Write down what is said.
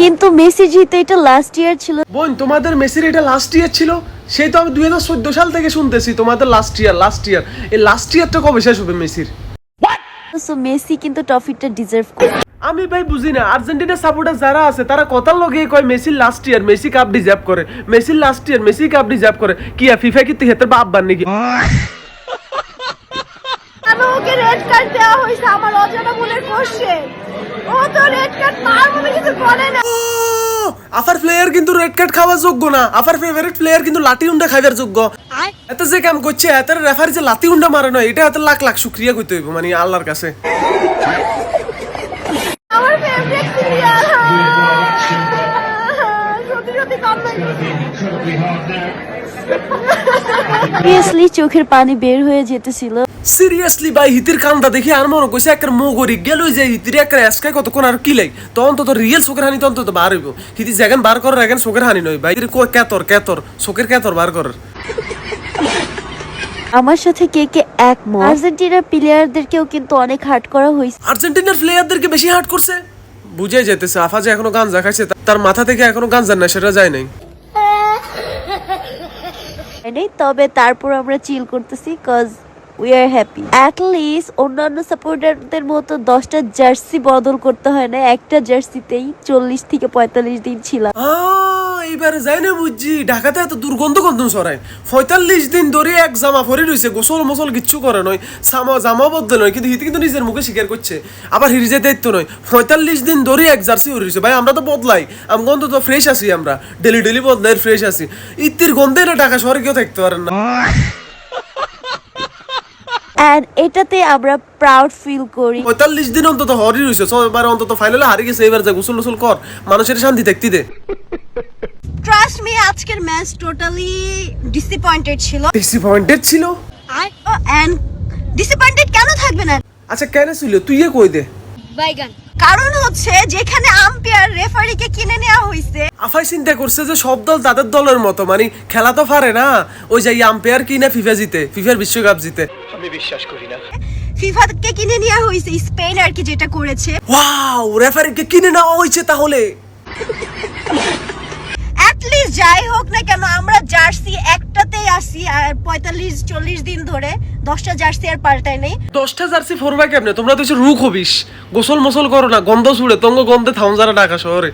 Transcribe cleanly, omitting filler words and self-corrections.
কিন্তু মেসি জিতে এটা লাস্ট ইয়ার ছিল। বোন তোমাদের মেসির এটা লাস্ট ইয়ার ছিল, সেই তো আমি 2014 সাল থেকে শুনতেছি তোমাদের লাস্ট ইয়ার। এই লাস্ট ইয়ারটা কবে শেষ হবে মেসির? সো মেসি কিন্তু ট্রফিটা ডিজার্ভ করে। আমি ভাই বুঝি না, আর্জেন্টিনার সাপোর্টার যারা আছে তারা কথার লগে কয় মেসির last year, Messi cup deserve করে, মেসির last year, Messi cup deserve করে। কি ফিফা কি হেতের বাপ বান নাকি? ওকে রেড কার্ড দেওয়া হয়েছে আমার অজানা ভুলের কোশ্চেন। ও তো রেড কার্ড মারবে কিছু করে না। আফার প্লেয়ার কিন্তু রেড কার্ড খাওয়ার যোগ্য না, আফার ফেভারিট প্লেয়ার কিন্তু লাঠি উন্ডা খাইবার যোগ্য। এত যে কাম করছে এত রেফারি যে লাঠি উন্ডা মারে না, এটা এত লাখ লাখ শুকরিয়া করতে হইব মানে আল্লাহর কাছে। আমার ফেভারিট সিরিয়াল সত্যি সত্যি কমেন্ট সিরিয়াসলি চোখের পানি বের হয়ে যেতেছিল। সিরিয়াসলি ভাই হিতির কান্দা দেখি আর মনে কইছে একটা মোগরি গেল যে হিতির একটা এসকাই কতক্ষণ আর কি লাই তো অন্তত রিয়েল চোখের হানি তো অন্তত বার হইব। হিতি যেখান বার করার এখন চোখের হানি নয় ভাই, কেতর চোখের কেতর বার করার। আমার সাথে কে কে একমত? আর্জেন্টিনার প্লেয়ারদেরকেও কিন্তু অনেক হার্ট করা হয়েছে। আর্জেন্টিনার প্লেয়ারদেরকে বেশি হার্ট করছে, বুঝাই যেতেছে আফা যে এখনো গাঞ্জা খাইছে, তার মাথা থেকে এখনো গাঞ্জার না সেটা যায় নাই। তবে তারপর আমরা চিল করতেছি cause we are happy. At least অন্যান্য সাপোর্টারদের মতো 10টা জার্সি বদল করতে হয় না, একটা জার্সিতেই 40 থেকে 45 দিন ছিলাম। এইবারে যাই না বুঝছি, ঢাকাতে এত দুর্গন্ধ গন্ধ সরাই 45 দিন ধরে এক জামা পরে রয়েছে, গোসল মোসল কিচ্ছু করে নয়, জামা বদলে নয়, কিন্তু হিতে কিন্তু নিজের মুখে স্বীকার করছে আবার হিরিজে দায়িত্ব নয়। 45 দিন ধরে এক জার্সি পরে রয়েছে ভাই, আমরা তো বদলাই, আমি গন্ধ তো ফ্রেশ আছি, আমরা ডেলি বদলাই ফ্রেশ আছি। ইতির গন্ধে না ঢাকা শহরে কেউ থাকতে পারেন না। এন্ড এটাতে আমরা প্রাউড ফিল করি। 45 দিন অন্তত হরি রয়েছে, এবার অন্তত ফাইনালে হারি গেছে, এবার যা গোসল কর, মানুষের শান্তি দেখতে দে। ট্রাস্ট মি আজকের ম্যাচ টোটালি ডিসঅ্যাপয়েন্টেড ছিল। এন্ড ডিসঅ্যাপয়েন্টেড কেন থাকবে না? আচ্ছা কেন ছিল তুই কই দে। বাইগান কারণ হচ্ছে যেখানে আম্পায়ার রেফারিকে কিনে নেওয়া হয়েছে। আফাই চিন্তা করছে যে সব দল তাদের দলের মতো, মানে খেলা তো পারে না, ওই যে আম্পায়ার কিনা ফিফা জিতে, ফিফার বিশ্বকাপ জিতে। আমি বিশ্বাস করি না। ফিফাকে কিনে নেওয়া হয়েছে স্পেন আর কি যেটা করেছে। ওয়াও, রেফারিকে কিনে নেওয়া হয়েছে তাহলে। অ্যাটলিস্ট যাই হোক না কেন আমরা জার্সি একটাতেই আসি, আর 45-40 দিন ধরে 10টা জার্সি আর পাল্টাই নেই। 10টা জার্সি ফরবা কেমনে? তোমরা তো রুখ হবিস, গোসল মোসল করো না, গন্ধ ছুড়ে, তঙ্গ গন্ধে থাউন যারা ঢাকা শহরে।